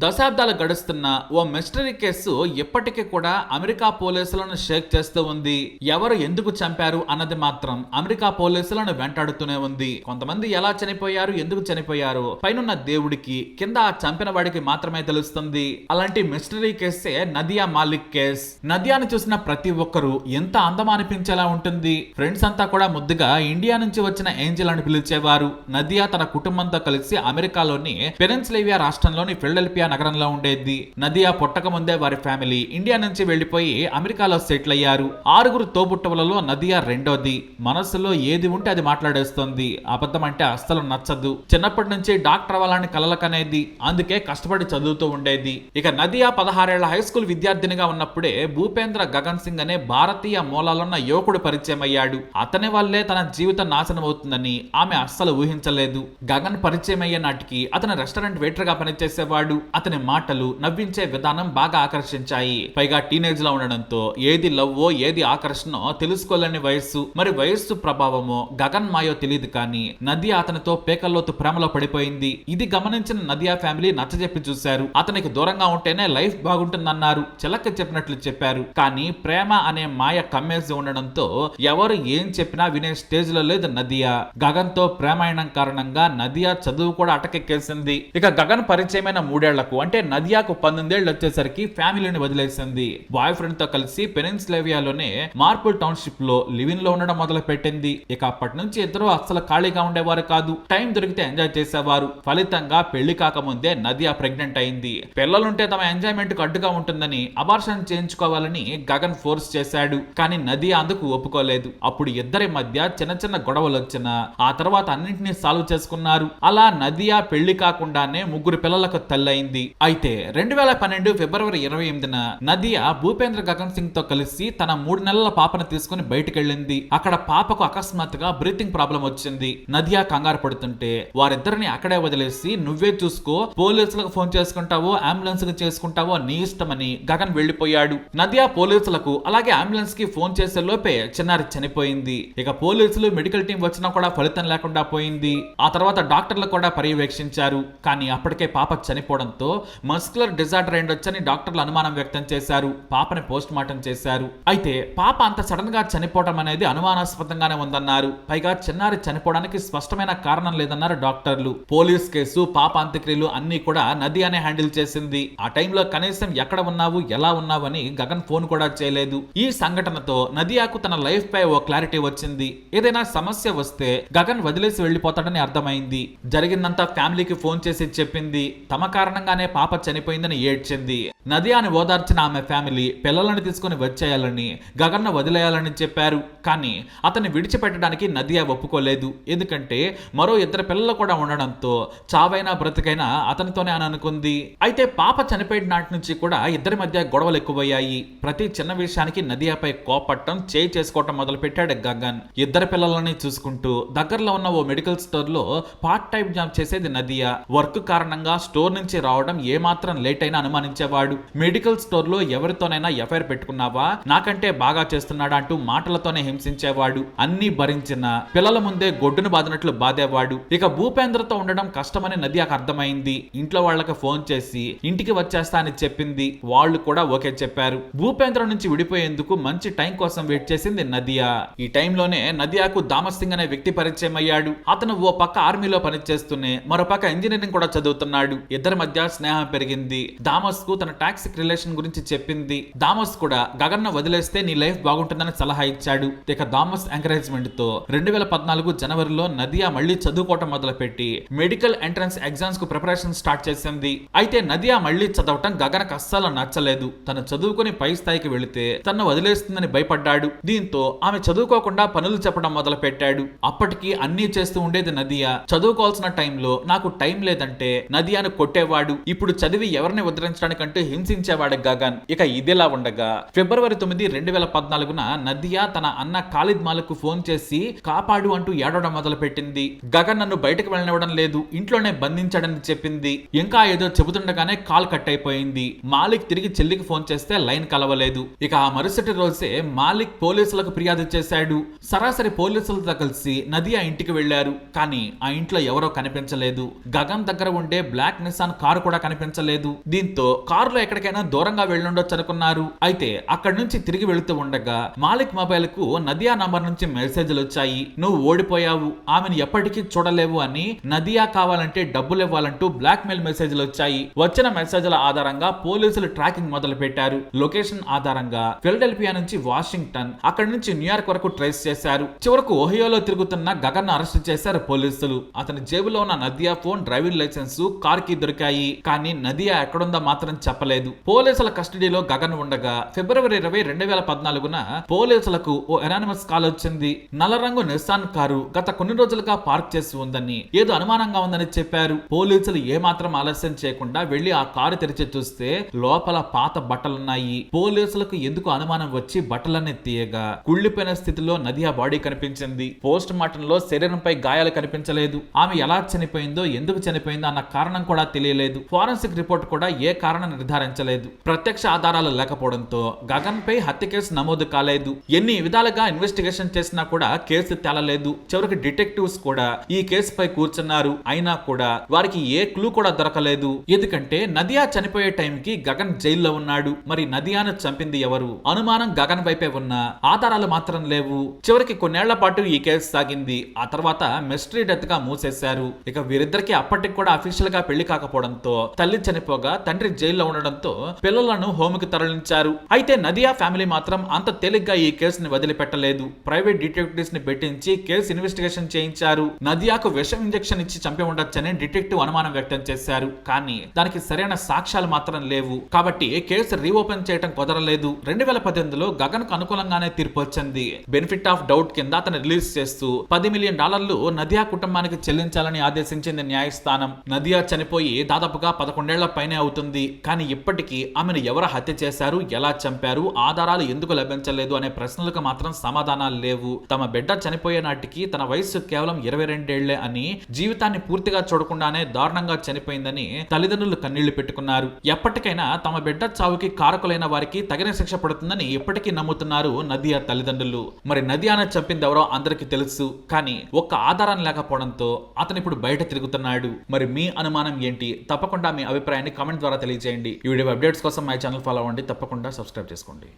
దశాబ్దాలు గడుస్తున్న ఓ mystery case ఇప్పటికీ కూడా అమెరికా పోలీసులను షేక్ చేస్తూ ఉంది. ఎవరు ఎందుకు చంపారు అన్నది మాత్రం అమెరికా పోలీసులను వెంటాడుతూనే ఉంది. కొంతమంది ఎలా చనిపోయారు, ఎందుకు చనిపోయారు పైనున్న దేవుడికి, కింద ఆ చంపిన వాడికి మాత్రమే తెలుస్తుంది. అలాంటి మిస్టరీ కేసే నదియా మాలిక్ కేస్. నదియాను చూసిన ప్రతి ఒక్కరూ ఎంత అందం అనిపించేలా ఉంటుంది. ఫ్రెండ్స్ అంతా కూడా ముద్దుగా ఇండియా నుంచి వచ్చిన ఏంజల్ అని పిలిచేవారు. నదియా తన కుటుంబంతో కలిసి అమెరికాలోని పెనిన్సులా రాష్ట్రంలోని ఫిలడెల్ఫియా నగరంలో ఉండేది. నదియా పుట్టక ముందే వారి ఫ్యామిలీ ఇండియా నుంచి వెళ్లిపోయి అమెరికాలో సెటిల్ అయ్యారు. 6 తోబుట్టువులలో నదియా రెండోది. మనసులో ఏది ఉంటే అది మాట్లాడేస్తుంది. అబద్ధం అంటే అస్సలు నచ్చదు. చిన్నప్పటి నుంచి డాక్టర్ అవ్వాలని కలలకనేది. అందుకే కష్టపడి చదువుతూ ఉండేది. ఇక నదియా 16 ఏళ్ల హై స్కూల్ విద్యార్థినిగా ఉన్నప్పుడే భూపేంద్ర గగన్ సింగ్ అనే భారతీయ మూలాలున్న యువకుడు పరిచయం అయ్యాడు. అతని వల్లే తన జీవితం నాశనం అవుతుందని ఆమె అస్సలు ఊహించలేదు. గగన్ పరిచయం అయ్యే నాటికి అతను రెస్టారెంట్ వెయిటర్ గా పనిచేసేవాడు. అతని మాటలు, నవ్వించే విధానం బాగా ఆకర్షించాయి. పైగా టీనేజ్ లో ఉండడంతో ఏది లవ్వో ఏది ఆకర్షణో తెలుసుకోలేని వయస్సు. మరి వయస్సు ప్రభావమో గగన్ మాయో తెలియదు కానీ నదియా అతనితో పేకల్లోతు ప్రేమలో పడిపోయింది. ఇది గమనించిన నదియా ఫ్యామిలీ నచ్చజెప్పి చూశారు. అతనికి దూరంగా ఉంటేనే లైఫ్ బాగుంటుందన్నారు. చిలక చెప్పినట్లు చెప్పారు. కానీ ప్రేమ అనే మాయ కమ్మేసి ఉండడంతో ఎవరు ఏం చెప్పినా వినే స్టేజ్ లో లేదు నదియా. గగన్ తో ప్రేమాయణం కారణంగా నదియా చదువు కూడా అటకెక్కేసింది. ఇక గగన్ పరిచయమైన 3 ఏళ్లకు అంటే నదియాకు 19 ఏళ్ళు వచ్చేసరికి ఫ్యామిలీని వదిలేసింది. బాయ్ ఫ్రెండ్ తో కలిసి పెనిన్సులాలోనే మార్పుల్ టౌన్షిప్ లో లివింగ్ లో ఉండడం మొదలు పెట్టింది. ఇక అప్పటి నుంచి ఇద్దరు అస్సలు ఖాళీగా ఉండేవారు కాదు. టైం దొరికితే ఎంజాయ్ చేసేవారు. ఫలితంగా పెళ్లి కాకముందే నదియా ప్రెగ్నెంట్ అయింది. పిల్లలుంటే తమ ఎంజాయ్మెంట్ కు అడ్డుగా ఉంటుందని అబార్షన్ చేయించుకోవాలని గగన్ ఫోర్స్ చేశాడు. కానీ నదియా అందుకు ఒప్పుకోలేదు. అప్పుడు ఇద్దరి మధ్య చిన్న చిన్న గొడవలు వచ్చినా ఆ తర్వాత అన్నింటినీ సాల్వ్ చేసుకున్నారు. అలా నదియా పెళ్లి కాకుండానే 3 పిల్లలకు తల్లయింది. అయితే 2012 ఫిబ్రవరి 28న నదియా భూపేంద్ర గగన్ సింగ్ తో కలిసి తన 3 నెలల పాపను తీసుకుని బయటకెళ్ళింది. అక్కడ పాపకు అకస్మాత్తుగా బ్రీతింగ్ ప్రాబ్లం వచ్చింది. నదియా కంగారు పడుతుంటే వారిద్దరిని అక్కడే వదిలేసి నువ్వే చూసుకో, పోలీసులకు ఫోన్ చేసుకుంటావో అంబులెన్స్ కి చేసుకుంటావో నీ ఇష్టమని గగన్ వెళ్లిపోయాడు. నదియా పోలీసులకు అలాగే అంబులెన్స్ కి ఫోన్ చేసే లోపే చిన్నారి చనిపోయింది. ఇక పోలీసులు మెడికల్ టీం వచ్చినా కూడా ఫలితం లేకుండా పోయింది. ఆ తర్వాత డాక్టర్లు కూడా పర్యవేక్షించారు. కానీ అప్పటికే పాప చనిపోవడంతో మస్కులర్ డిజార్డర్ అయ్యుండొచ్చని డాక్టర్లు అనుమానం వ్యక్తం చేశారు. పాపని పోస్ట్ మార్టం చేశారు. అయితే పాప అంత సడన్ గా చనిపోవడం అనేది అనుమానాస్పదంగానే ఉందన్నారు. పైగా చిన్నారి చనిపోవడానికి స్పష్టమైన కారణం లేదన్నారు డాక్టర్లు. పోలీస్ కేసు, పాప అంత్యక్రియలు అన్ని కూడా నదియానే హ్యాండిల్ చేసింది. ఆ టైంలో కనీసం ఎక్కడ ఉన్నావు, ఎలా ఉన్నావు అని గగన్ ఫోన్ కూడా చేయలేదు. ఈ సంఘటనతో నదియాకు తన లైఫ్ పై ఓ క్లారిటీ వచ్చింది. ఏదైనా సమస్య వస్తే గగన్ వదిలేసి వెళ్లిపోతాడని అర్థమైంది. జరిగిందంతా ఫ్యామిలీకి ఫోన్ చేసి చెప్పింది. తమ కారణంగానే పాప చనిపోయిందని ఏడ్చింది. నదియాని ఓదార్చిన ఆమె ఫ్యామిలీ పిల్లలను తీసుకుని వచ్చేయాలని, గగన్ను వదిలేయాలని చెప్పారు. కానీ అతన్ని విడిచిపెట్టడానికి నదియా ఒప్పుకోలేదు. ఎందుకంటే మరో 2 పిల్లలు కూడా ఉండడంతో చావైనా బ్రతికైనా అతనితోనే అని అనుకుంది. అయితే పాప చనిపోయిన నాటి నుంచి కూడా ఇద్దరి మధ్య గొడవలు ఎక్కువయ్యాయి. ప్రతి చిన్న విషయానికి నదియాపై కోపట్టం, చేయి చేసుకోవటం మొదలు పెట్టాడు గగన్. 2 పిల్లలని చూసుకుంటూ దగ్గరలో ఉన్న ఓ మెడికల్ స్టోర్ లో పార్ట్ టైం జాబ్ చేసేది నదియా. వర్క్ కారణంగా స్టోర్ నుంచి రావడం ఏమాత్రం లేట్ అయినా అనుమానించేవాడు. మెడికల్ స్టోర్ లో ఎవరితోనైనా ఎఫ్ఐఆర్ పెట్టుకున్నావా, నాకంటే బాగా చేస్తున్నాడా అంటూ మాటలతోనే హింసించేవాడు. అన్ని భరించిన పిల్లల ముందే గొడ్డును బాదినట్లు బాధేవాడు. ఇక భూపేంద్రతో ఉండడం కష్టమని నదియాకు అర్థమైంది. ఇంట్లో వాళ్ళకి ఫోన్ చేసి ఇంటికి వచ్చేస్తా అని చెప్పింది. వాళ్ళు కూడా ఓకే చెప్పారు. భూపేంద్ర నుంచి విడిపోయేందుకు మంచి టైం కోసం వెయిట్ చేసింది నదియా. ఈ టైంలోనే నదియాకు దామస్ సింగ్ అనే వ్యక్తి పరిచయం అయ్యాడు. అతను ఓ పక్క ఆర్మీలో పనిచేస్తూనే మరో పక్క ఇంజనీరింగ్ కూడా చదువుతున్నాడు. ఇద్దరి మధ్య స్నేహం పెరిగింది. దామస్ కు తన టాక్సిక్ రిలేషన్ గురించి చెప్పింది. దామస్ కూడా గగన్ ను వదిలేస్తే నీ లైఫ్ బాగుంటుందని సలహా ఇచ్చాడు. ఇక దామస్ ఎంకరేజ్మెంట్ తో 2014 జనవరిలో నదియా మళ్లీ చదువుకోవటం మొదలుపెట్టి మెడికల్ ఎంట్రన్స్ ఎగ్జామ్స్ కు ప్రిపరేషన్ స్టార్ట్ చేసింది. అయితే నదియా మళ్లీ చదవటం గగన్ కు అస్సలు నచ్చలేదు. తను చదువుకుని పై స్థాయికి వెళితే తను వదిలేస్తుందని భయపడ్డాడు. దీంతో ఆమె చదువుకోకుండా పనులు చెప్పడం మొదలు పెట్టాడు. అప్పటికి అన్ని చేస్తూ ఉండేది నదియా. చదువుకోవాల్సిన టైంలో నాకు టైం లేదంటే నదియాను కొట్టేవాడు. ఇప్పుడు చదివి ఎవరిని ఉద్ధరించడానికంటూ హింసించేవాడు గగన్. ఇక ఇదిలా ఉండగా ఫిబ్రవరి 9, 2014న నదియా తన అన్న ఖాలిద్ మాలిక్ కు ఫోన్ చేసి కాపాడు అంటూ ఏడవడం మొదలు పెట్టింది. గగన్ నన్ను బయటకు వెళ్ళనివ్వడం లేదు, ఇంట్లోనే బంధించాడని చెప్పింది. ఇంకా ఏదో చెబుతుండగానే కాల్ కట్ అయిపోయింది. మాలిక్ తిరిగి చెల్లికి ఫోన్ చేస్తే లైన్ కలవలేదు. ఇక ఆ మరుసటి రోజే మాలిక్ పోలీసులకు ఫిర్యాదు చేశాడు. సరాసరి పోలీసులతో కలిసి నదియా ఇంటికి వెళ్లారు. కానీ ఆ ఇంట్లో ఎవరో కనిపించలేదు. గగన్ దగ్గర ఉండే బ్లాక్ నిసాన్ కారు కూడా కనిపించలేదు. దీంతో కారులో ఎక్కడికైనా దూరంగా వెళ్ళుండొచ్చు అనుకున్నారు. అయితే అక్కడి నుంచి తిరిగి వెళుతూ ఉండగా మాలిక్ మొబైల్ కు నదియా నంబర్ నుంచి మెసేజ్లు వచ్చాయి. నువ్వు ఓడిపోయావు, ఆమెను ఎప్పటికీ చూడలేవు అని, నదియా కావాలంటే డబ్బులు ఇవ్వాలంటూ బ్లాక్ మెయిల్ మెసేజ్లు వచ్చాయి. వచ్చిన మెసేజ్ల ఆధారంగా పోలీసులు ట్రాకింగ్ మొదలు పెట్టారు. లొకేషన్ ఆధారంగా ఫిలడెల్ఫియా నుంచి వాషింగ్టన్, అక్కడి నుంచి న్యూయార్క్ వరకు ట్రేస్ చేశారు. చివరకు ఓహియోలో తిరుగుతున్న గగన్ అరెస్ట్ చేశారు పోలీసులు. అతని జేబులో ఉన్న Nadia phone, driving licence, car కి దొరికాయి. కానీ నదియా ఎక్కడుందో మాత్రం చెప్పలేదు. పోలీసుల కస్టడీలో గగన్ ఉండగా ఫిబ్రవరి 20, 2014న పోలీసులకు ఓ ఎనానిమస్ కాల్ వచ్చింది. నల్ల రంగు నిస్సాన్ కారు గత కొన్ని రోజులుగా పార్క్ చేసి ఉందని, ఏదో అనుమానంగా ఉందని చెప్పారు. పోలీసులు ఏమాత్రం ఆలస్యం చేయకుండా వెళ్లి ఆ కారు తెరిచి చూస్తే లోపల పాత బట్టలున్నాయి. పోలీసులకు ఎందుకు అనుమానం వచ్చి బట్టలన్నీ తీయగా కుళ్ళిపోయిన స్థితిలో నదియా బాడీ కనిపించింది. పోస్ట్ మార్టం లో శరీరంపై గాయాలు కనిపించలేదు. ఆమె ఎలా చనిపోయిందో, ఎందుకు చనిపోయిందో అన్న కారణం కూడా తెలియలేదు. ఫోరెన్సిక్ రిపోర్ట్ కూడా ఏ కారణం నిర్ధారించలేదు. ప్రత్యక్ష ఆధారాలు లేకపోవడంతో గగన్ పై హత్య కేసు నమోదు కాలేదు. ఎన్ని విధాలుగా ఇన్వెస్టిగేషన్ చేసినా కూడా కేసు తేలలేదు. చివరికి డిటెక్టివ్స్ కూడా ఈ కేసుపై కూర్చున్నారు. అయినా కూడా వారికి ఏ క్లూ కూడా దొరకలేదు. ఎందుకంటే నదియా చనిపోయే టైంకి గగన్ జైల్లో ఉన్నాడు. మరి నదియాను చంపింది ఎవరు? అనుమానం గగన్ వైపే ఉన్న ఆధారాలు మాత్రం లేవు. చివరికి కొన్నేళ్ల పాటు ఈ కేసు సాగింది. ఆ తర్వాత మిస్టరీ డెత్ గా మూసేశారు. ఇక వీరిద్దరికి అప్పటికి కూడా అఫీషియల్ గా పెళ్లి కాకపోవడంతో, తల్లి చనిపోగా తండ్రి జైల్లో ఉండడంతో పిల్లలను హోమ్ కి తరలించారు. అయితే నదియా ఫ్యామిలీ మాత్రం అంత తేలిగ్గా ఈ కేసుని వదిలిపెట్టలేదు. ప్రైవేట్ డిటెక్టివ్స్ ని పెట్టించి కేసు ఇన్వెస్టిగేషన్ చేయించారు. నదియాకు విషం ఇంజెక్షన్ ఇచ్చి చంపి ఉండొచ్చని డిటెక్టివ్ అనుమానం వ్యక్తం చేశారు. కానీ దానికి సరైన సాక్ష్యాలు మాత్రం లేవు. కాబట్టి కేసు రీఓపెన్ చేయడం కుదరలేదు. 2018లో గగన్ కు అనుకూలంగానే తీర్పు వచ్చింది. బెనిఫిట్ ఆఫ్ డౌట్ కింద అతను రిలీజ్ చేస్తూ $10 మిలియన్ నదియా కుటుంబానికి చెల్లించాలని ఆదేశించింది న్యాయస్థానం. నదియా చనిపోయి దాదాపుగా 11 ఏళ్ల పైనే అవుతుంది. కానీ ఇప్పటికీ ఆమెను ఎవరు హత్య చేశారు, ఎలా చంపారు, ఆధారాలు ఎందుకు లభించలేదు అనే ప్రశ్నలకు మాత్రం సమాధానాలు లేవు. తమ బిడ్డ చనిపోయే నాటికి తన వయస్సు కేవలం 22 ఏళ్లే అని, జీవితాన్ని పూర్తిగా చూడకుండానే దారుణంగా చనిపోయిందని తల్లిదండ్రులు కన్నీళ్లు పెట్టుకున్నారు. ఎప్పటికైనా తమ బిడ్డ చావుకి కారకులైన వారికి తగిన శిక్ష పడుతుందని ఎప్పటికీ నమ్ముతున్నారు నదియా తల్లిదండ్రులు. మరి నదియాను చంపింది ఎవరో అందరికీ తెలుసు. కానీ ఒక్క ఆధారం లేకపోవడంతో అతను ఇప్పుడు బయట తిరుగుతున్నాడు. మరి మీ అనుమానం ఏంటి? తప్పకుండా మీ అభిప్రాయాన్ని కామెంట్ ద్వారా తెలియజేయండి. ఈ వీడియో అప్డేట్స్ కోసం మై ఛానల్ ఫాలో అవ్వండి. తప్పకుండా సబ్స్క్రైబ్ చేసుకోండి.